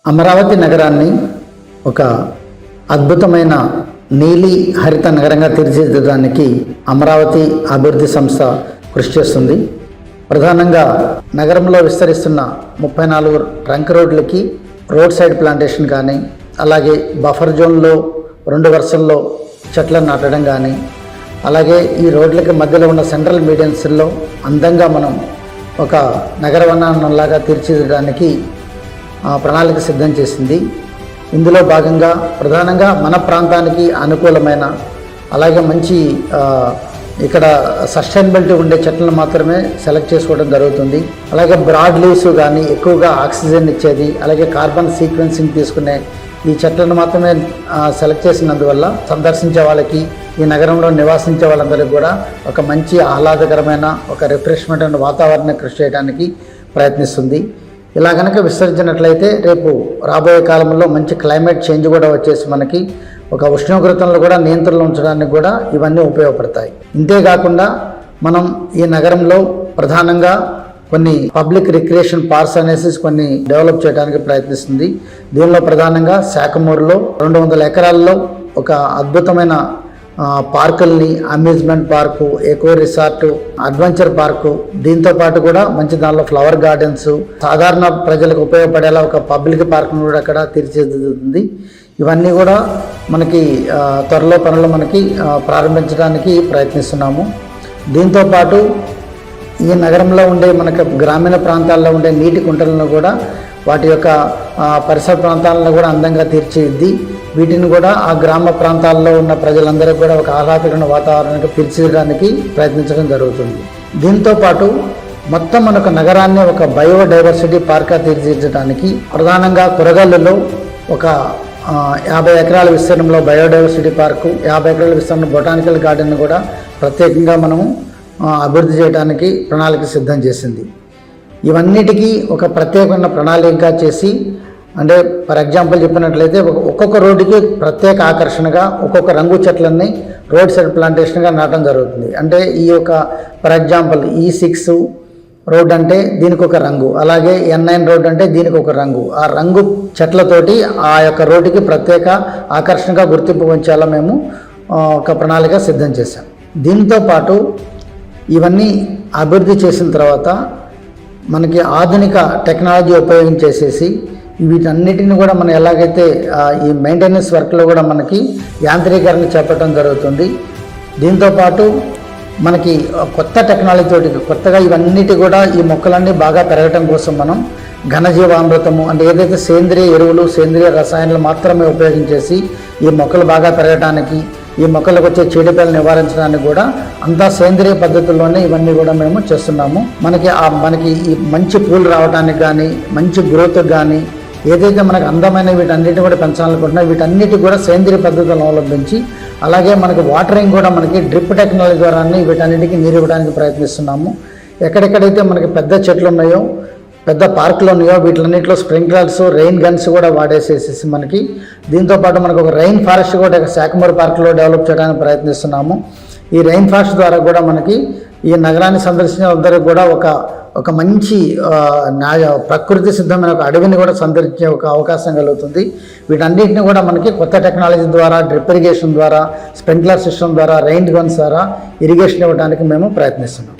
అమరావతి నగరాన్ని ఒక అద్భుతమైన నీలి హరిత నగరంగా తీర్చిదిద్దడానికి అమరావతి అభివృద్ధి సంస్థ కృషి చేస్తుంది. ప్రధానంగా నగరంలో విస్తరిస్తున్న 34 ట్రంక్ రోడ్లకి రోడ్ సైడ్ ప్లాంటేషన్ కానీ, అలాగే బఫర్ జోన్లో 2 వరుసల్లో చెట్లను నాటడం కానీ, అలాగే ఈ రోడ్లకి మధ్యలో ఉన్న సెంట్రల్ మీడియన్స్లో అందంగా మనం ఒక నగరవనాన్నంలాగా తీర్చిదిద్దడానికి ప్రణాళిక సిద్ధం చేసింది. ఇందులో భాగంగా ప్రధానంగా మన ప్రాంతానికి అనుకూలమైన, అలాగే మంచి ఇక్కడ సస్టైనబిలిటీ ఉండే చెట్లను మాత్రమే సెలెక్ట్ చేసుకోవడం జరుగుతుంది. అలాగే బ్రాడ్ లీవ్స్ కానీ, ఎక్కువగా ఆక్సిజన్ ఇచ్చేది, అలాగే కార్బన్ సీక్వెన్సింగ్ తీసుకునే ఈ చెట్లను మాత్రమే సెలెక్ట్ చేసినందువల్ల సందర్శించే వాళ్ళకి, ఈ నగరంలో నివాసించే వాళ్ళందరికీ కూడా ఒక మంచి ఆహ్లాదకరమైన ఒక రిఫ్రెష్మెంట్ అండ్ వాతావరణాన్ని కృషి చేయడానికి ప్రయత్నిస్తుంది. ఇలా కనుక విస్తరించినట్లయితే రేపు రాబోయే కాలంలో మంచి క్లైమేట్ చేంజ్ కూడా వచ్చేసి మనకి ఒక ఉష్ణోగ్రతలను కూడా నియంత్రణలో ఉంచడానికి కూడా ఇవన్నీ ఉపయోగపడతాయి. ఇంతేకాకుండా మనం ఈ నగరంలో ప్రధానంగా కొన్ని పబ్లిక్ రిక్రియేషన్ పార్క్స్ అనేసి కొన్ని డెవలప్ చేయడానికి ప్రయత్నిస్తుంది. దీనిలో ప్రధానంగా శాఖమూరులో 200 ఎకరాల్లో ఒక అద్భుతమైన పార్కుల్ని, amusement park, eco resort, adventure park, దీంతో పాటు కూడా మంచి దానిలో ఫ్లవర్ గార్డెన్స్, సాధారణ ప్రజలకు ఉపయోగపడేలా ఒక పబ్లిక్ పార్క్ను కూడా అక్కడ తీర్చిదిద్దుతుంది. ఇవన్నీ కూడా మనకి త్వరలో పనులు మనకి ప్రారంభించడానికి ప్రయత్నిస్తున్నాము. దీంతో పాటు ఈ నగరంలో ఉండే మనకు గ్రామీణ ప్రాంతాల్లో ఉండే నీటి కుంటలను కూడా వాటి యొక్క పరిసర ప్రాంతాలను కూడా అందంగా తీర్చిదిద్ది వీటిని కూడా ఆ గ్రామ ప్రాంతాల్లో ఉన్న ప్రజలందరికీ కూడా ఒక ఆహ్లాదకరమైన వాతావరణానికి తీర్చిదిద్దడానికి ప్రయత్నించడం జరుగుతుంది. దీంతో పాటు మొత్తం మనకు నగరాన్ని ఒక బయోడైవర్సిటీ పార్క్గా తీర్చిదిద్దడానికి ప్రధానంగా కురగల్లులో ఒక 50 ఎకరాల విస్తీర్ణంలో బయోడైవర్సిటీ పార్కు, 50 ఎకరాల విస్తీర్ణ బొటానికల్ గార్డెన్ కూడా ప్రత్యేకంగా మనము అభివృద్ధి చేయడానికి ప్రణాళిక సిద్ధం చేసింది. ఇవన్నిటికీ ఒక ప్రత్యేకమైన ప్రణాళికగా చేసి, అంటే ఫర్ ఎగ్జాంపుల్ చెప్పినట్లయితే ఒక్కొక్క రోడ్డుకి ప్రత్యేక ఆకర్షణగా ఒక్కొక్క రంగు చెట్లన్నీ రోడ్ సైడ్ ప్లాంటేషన్గా నాటడం జరుగుతుంది. అంటే ఈ యొక్క ఫర్ ఎగ్జాంపుల్ E6 రోడ్ అంటే దీనికి ఒక రంగు, అలాగే N9 రోడ్ అంటే దీనికి ఒక రంగు. ఆ రంగు చెట్లతోటి ఆ యొక్క రోడ్డుకి ప్రత్యేక ఆకర్షణగా గుర్తింపు ఉంచేలా మేము ఒక ప్రణాళిక సిద్ధం చేశాం. దీంతో పాటు ఇవన్నీ అభివృద్ధి చేసిన తర్వాత మనకి ఆధునిక టెక్నాలజీ ఉపయోగించేసేసి వీటన్నిటిని కూడా మనం ఎలాగైతే ఈ మెయింటెనెన్స్ వర్క్లో కూడా మనకి యాంత్రీకరణ చేపట్టడం జరుగుతుంది. దీంతోపాటు మనకి కొత్త టెక్నాలజీ తోటి కొత్తగా ఇవన్నిటి కూడా ఈ మొక్కలన్నీ బాగా పెరగటం కోసం మనం ఘనజీవామృతము అంటే ఏదైతే సేంద్రియ ఎరువులు, సేంద్రియ రసాయనాలు మాత్రమే ఉపయోగించేసి ఈ మొక్కలు బాగా పెరగడానికి, ఈ మొక్కలకు వచ్చే చీడపీడలు నివారించడానికి కూడా అంతా సేంద్రియ పద్ధతుల్లోనే ఇవన్నీ కూడా మేము చేస్తున్నాము. మనకి ఈ మంచి పూలు రావడానికి కానీ, మంచి గ్రోత్ కానీ, ఏదైతే మనకు అందమైన వీటన్నిటిని కూడా పెంచాలనుకుంటున్నా వీటన్నిటి కూడా సేంద్రియ పద్ధతులను అవలంబించి, అలాగే మనకి వాటరింగ్ కూడా మనకి డ్రిప్ టెక్నాలజీ ద్వారా వీటన్నిటికీ నీరు ఇవ్వడానికి ప్రయత్నిస్తున్నాము. ఎక్కడెక్కడైతే మనకి పెద్ద చెట్లు ఉన్నాయో, పెద్ద పార్కులు ఉన్నాయో వీటిలన్నింటిలో స్ప్రింక్లర్స్, రెయిన్ గన్స్ కూడా వాడేసేసి మనకి దీంతోపాటు మనకు ఒక రెయిన్ ఫారెస్ట్ కూడా శాఖమూరు పార్కులో డెవలప్ చేయడానికి ప్రయత్నిస్తున్నాము. ఈ రెయిన్ ఫారెస్ట్ ద్వారా కూడా మనకి ఈ నగరాన్ని సందర్శించిన అందరికీ కూడా ఒక మంచి ప్రకృతి సిద్ధమైన ఒక అడవిని కూడా సందర్శించే ఒక అవకాశం కలుగుతుంది. వీటన్నిటిని కూడా మనకి కొత్త టెక్నాలజీ ద్వారా, డ్రిప్ ఇరిగేషన్ ద్వారా, స్ప్రింక్లర్ సిస్టమ్ ద్వారా, రెయిన్ గన్స్ ద్వారా ఇరిగేషన్ ఇవ్వడానికి మేము ప్రయత్నిస్తున్నాం.